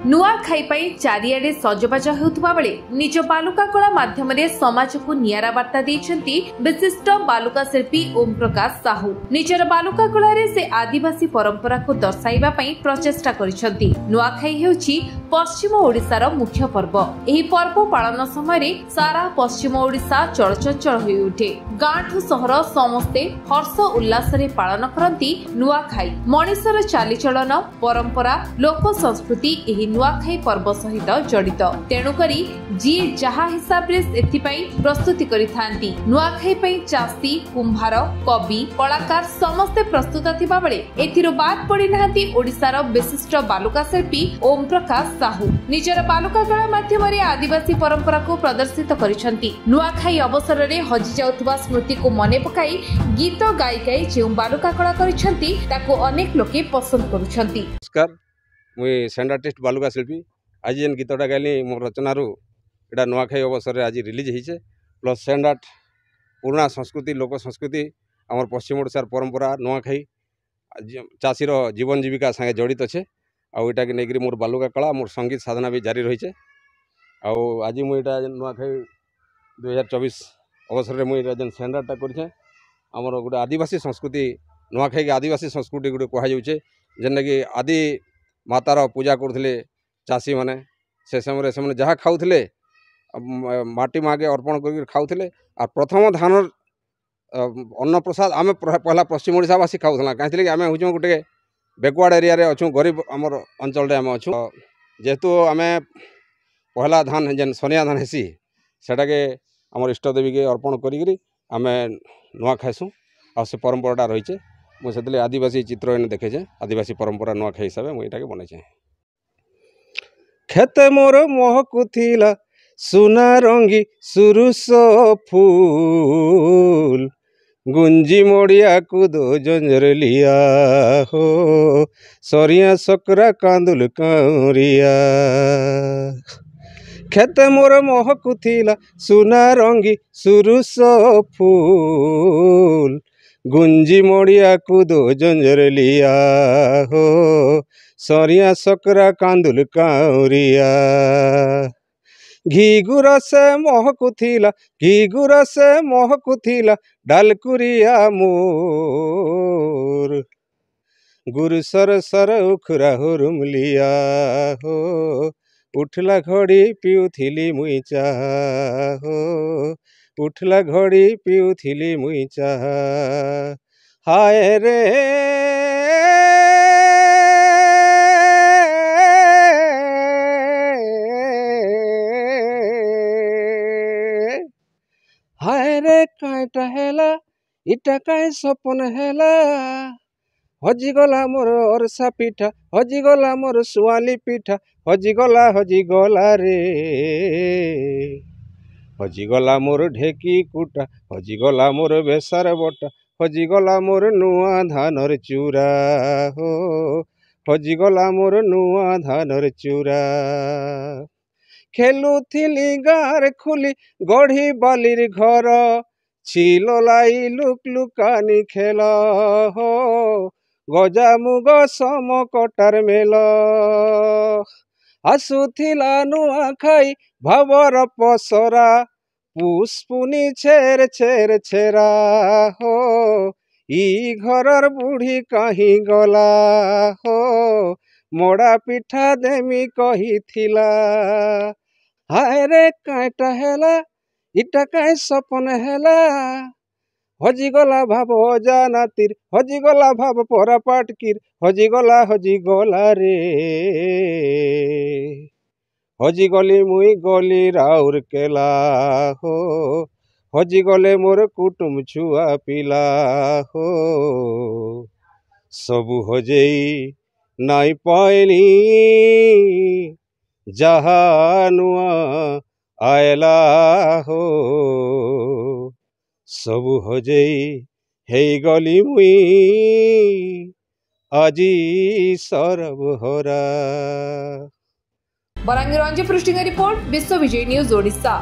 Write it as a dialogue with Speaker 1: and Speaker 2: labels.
Speaker 1: नुआखाई पाई चारिआडे सजबाज हेउथबा बेले निज बालुका कला माध्यम समाज को नियारा वार्ता देइछन्ती विशिष्ट बालुका शिल्पी ओम प्रकाश साहू। निजर बालुका कला रे से आदिवासी परंपरा को दर्शाइबा पई प्रचेष्टा करिसन्ती। नुआखाई हेउछि पश्चिम ओडिसार मुख्य पर्व। एही पर्व पालन समय सारा पश्चिम ओडिसा चलचंचल होई उठे। गाँठु सहर समस्ते हर्ष उल्लास रे पालन करती नुआखाई। मनिषर चालीचलन परंपरा लोक संस्कृति एही नुआखाई पर्व सहित जड़ित। तेणुकरी जी जहा हिसाब रे एथिपाई प्रस्तुति करिथांती। नुआखाई पई चासी कुंभार कवि कलाकार समस्ते प्रस्तुत थिबा बेले एथिरो बाद पड़ी नांती ओडिसार विशिष्ट बालुका शिल्पी ओम प्रकाश साहू। निजर बालुका कला माध्यम रे आदिवासी परंपरा को प्रदर्शित करिसंती। नुआखाई अवसर रे हजि जाउथबा स्मृति को मने पकाई गीत गाई गाई जे बालुका कला करिसंती ताको अनेक लोके पसंद करुछंती।
Speaker 2: नमस्कार, मुई सैंड आर्टिस्ट बालुका शिल्पी। आज जेन गीतटा गाइली मोर रचनारू एटा नुआखाई अवसर आज रिलीज होइछे। प्लस सैंड आर्ट पुराना संस्कृति लोक संस्कृति आमर पश्चिम ओडिशार परंपरा नुआखाई चाषीर जीवन जीविका संगे जड़ित अच्छे। आटा कि नहीं मोर बालुका कला मोर संगीत साधना भी जारी रही है। आज मुझा नुआखाई 2024 अवसर में मुझे जेन सैंड आर्टा करें आमर गोटे आदिवासी संस्कृति नुआखाई आदिवासी संस्कृति गोटे कहुचे जेन कि आदि मातार पूजा करते चाषी मैंने से समय से जहाँ खाऊले माटी मागे अर्पण कर खाऊले। आ प्रथम धान अन्न प्रसाद आम पहला पश्चिम ओडिशावासी खाऊला कहीं आम हूँ गोटे बैकवर्ड एरिया रे अच्छू गरीब आमर अंचल आम अच्छू। जेहेतु आम पहला धान जेन सनिया धान हेसी सेटा के आमर इष्ट देवी के अर्पण करी आम नुआ खाइसुँ। आ से परंपराटा रही मुझे आदिवासी चित्र देखे आदिवासी परंपरा नुआखाई हिसाब से मुझे बनई। खेत मोर महकुथिला सुना रंगी सुरुस फूल गुंजी मोड़िया कूदो जंजर लिया हो सरिया सकरा कांदुल कांरिया। खेत मोर महकुथिला सुना रंगी सुरुस फूल गुंजी मोड़िया कूदो जंजर लिया हो सरिया सकरा कांदुल कांरिया। घी गुरस महकुथिला घी गुरस महकुथिला डालकुरिया मोर गुरु सर सर उखरा हो रुमलिया हो उठला घड़ी पिउथिली मुई चाह हो उठला घड़ी पिउथिली मुई चाह। हाय रे हाय रे काईटा हेला इटा काई सपन हेला हजिगला मोर अरसा पिठा हजिगला मोर सुआली पिठा हजिगला रे हजिगला मोर ढेकी कुटा हजिगला मोर बेसार बटा हजिगला मोर नुआ धानर चूरा हो हजिगला मोर नुआ धानर चूरा। खेलुथिली गार खुली गढ़ी बालिर घर छिलाई लुक लुकानी खेल हो गजा मुग सम कटार मेल आसुथिला नुआखाई भावर पसरा पुष्पुनी छेर छेर छेरा हो ई घरर बुढ़ी कहीं गला हो मोड़ा पिठा देमी कही थिला। हाय रे काईटा हेला इटा काई सपन हेला हजिगला भाव अजाना तीर हजिगला भाव परा पाटकीर हजिगला रे हजिगली मुई गली राउर केला हो हजिगले मोर कुटुम छुआ पिला हो सबु हजेई नाई पाइली जहा नुआ आयला हो सबु हजेई हे गली मुई आजी सरब हरा।
Speaker 1: बरांगी रंजी पृष्टिंग रिपोर्ट विश्व विजय न्यूज ओडिशा।